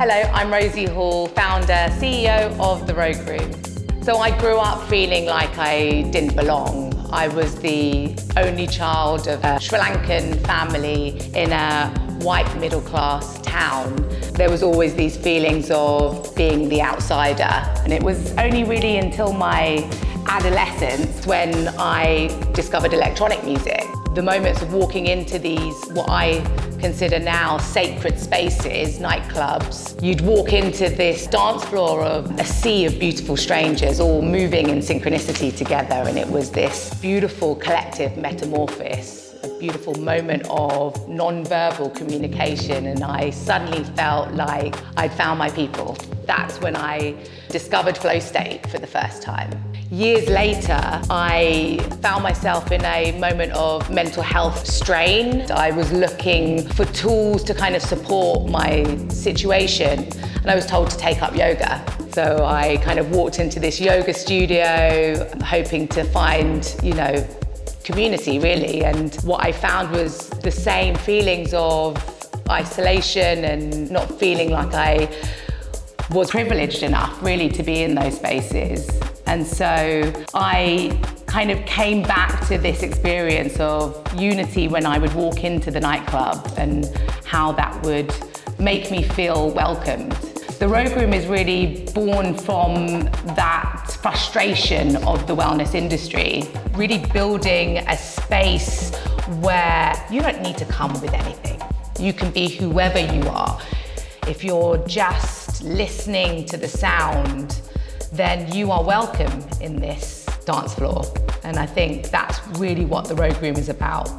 Hello, I'm Roșie Hall, founder, CEO of The Rogue Room. So I grew up feeling like I didn't belong. I was the only child of a Sri Lankan family in a white middle-class town. There was always these feelings of being the outsider. And it was only really until my adolescence when I discovered electronic music. The moments of walking into these, what I consider now sacred spaces, nightclubs. You'd walk into this dance floor of a sea of beautiful strangers all moving in synchronicity together, and it was this beautiful collective metamorphosis, a beautiful moment of non-verbal communication, and I suddenly felt like I'd found my people. That's when I discovered flow state for the first time. Years later, I found myself in a moment of mental health strain. I was looking for tools to kind of support my situation, and I was told to take up yoga. So I kind of walked into this yoga studio, hoping to find, community really. And what I found was the same feelings of isolation and not feeling like I was privileged enough really to be in those spaces. And so I kind of came back to this experience of unity when I would walk into the nightclub and how that would make me feel welcomed. The Rogue Room is really born from that frustration of the wellness industry, really building a space where you don't need to come with anything. You can be whoever you are. If you're just listening to the sound, then you are welcome in this dance floor. And I think that's really what the Rogue Room is about.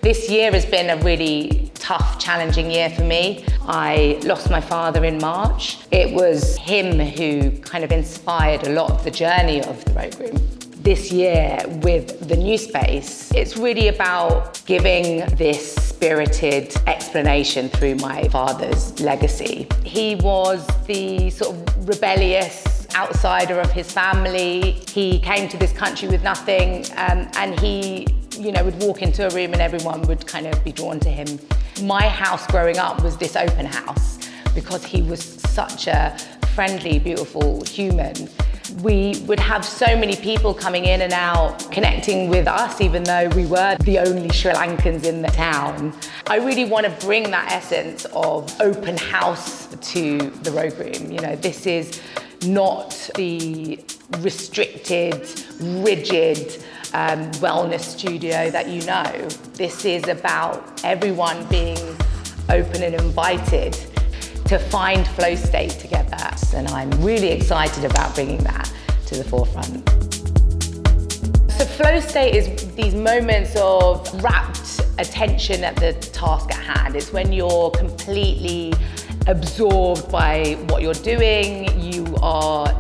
This year has been a really tough, challenging year for me. I lost my father in March. It was him who kind of inspired a lot of the journey of the Rogue Room. This year with the new space, it's really about giving this spirited explanation through my father's legacy. He was the sort of rebellious outsider of his family. He came to this country with nothing, and he would walk into a room and everyone would kind of be drawn to him. My house growing up was this open house because he was such a friendly, beautiful human. We would have so many people coming in and out, connecting with us, even though we were the only Sri Lankans in the town. I really want to bring that essence of open house to the Rogue Room. This is not the restricted, rigid wellness studio that you know. This is about everyone being open and invited to find flow state together. And I'm really excited about bringing that to the forefront. So flow state is these moments of rapt attention at the task at hand. It's when you're completely absorbed by what you're doing, you are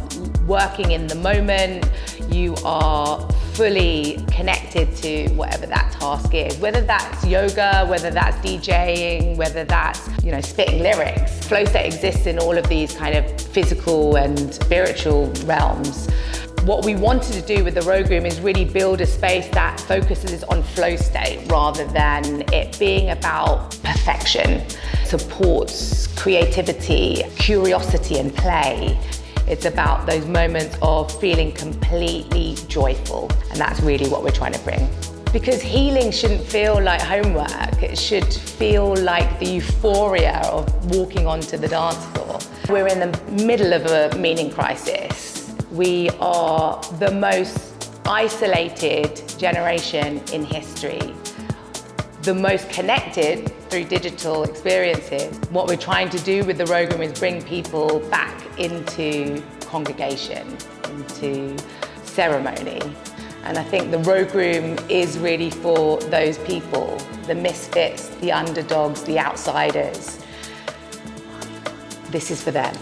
working in the moment, you are fully connected to whatever that task is, whether that's yoga, whether that's DJing, whether that's, spitting lyrics. Flow state exists in all of these kind of physical and spiritual realms. What we wanted to do with the Rogue Room is really build a space that focuses on flow state rather than it being about perfection. Supports creativity, curiosity and play. It's about those moments of feeling completely joyful, and that's really what we're trying to bring. Because healing shouldn't feel like homework, it should feel like the euphoria of walking onto the dance floor. We're in the middle of a meaning crisis. We are the most isolated generation in history, the most connected through digital experiences. What we're trying to do with the Rogue Room is bring people back into congregation, into ceremony. And I think the Rogue Room is really for those people, the misfits, the underdogs, the outsiders. This is for them.